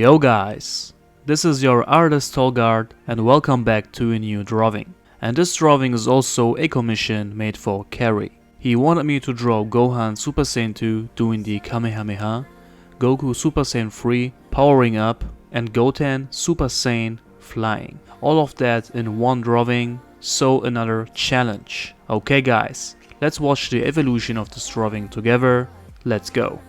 Yo guys, this is your artist Tolg and welcome back to a new drawing. And this drawing is also a commission made for Carey. He wanted me to draw Gohan Super Saiyan 2 doing the Kamehameha, Goku Super Saiyan 3 powering up, and Goten Super Saiyan flying. All of that in one drawing, so another challenge. Okay guys, let's watch the evolution of this drawing together. Let's go.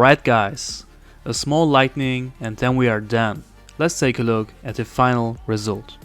Alright guys, a small lightning and then we are done. Let's take a look at the final result.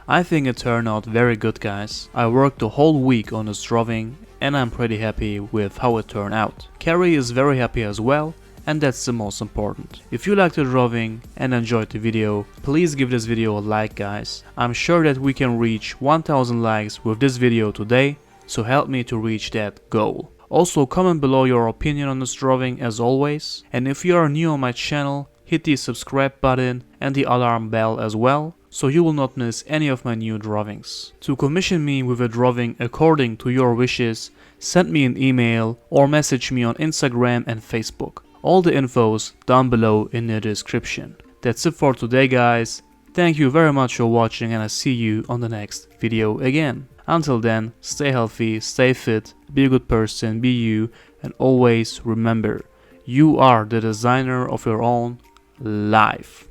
I think it turned out very good guys. I worked the whole week on this drawing and I'm pretty happy with how it turned out. Carey is very happy as well, and that's the most important. If you liked the drawing and enjoyed the video, please give this video a like, guys. I'm sure that we can reach 1000 likes with this video today, so help me to reach that goal. Also, comment below your opinion on this drawing as always, and if you are new on my channel, hit the subscribe button and the alarm bell as well, so you will not miss any of my new drawings. To commission me with a drawing according to your wishes, send me an email or message me on Instagram and Facebook. All the info's down below in the description. That's it for today, guys. Thank you very much for watching, and I see you on the next video again. Until then, stay healthy, stay fit, be a good person, be you, and always remember, you are the designer of your own life.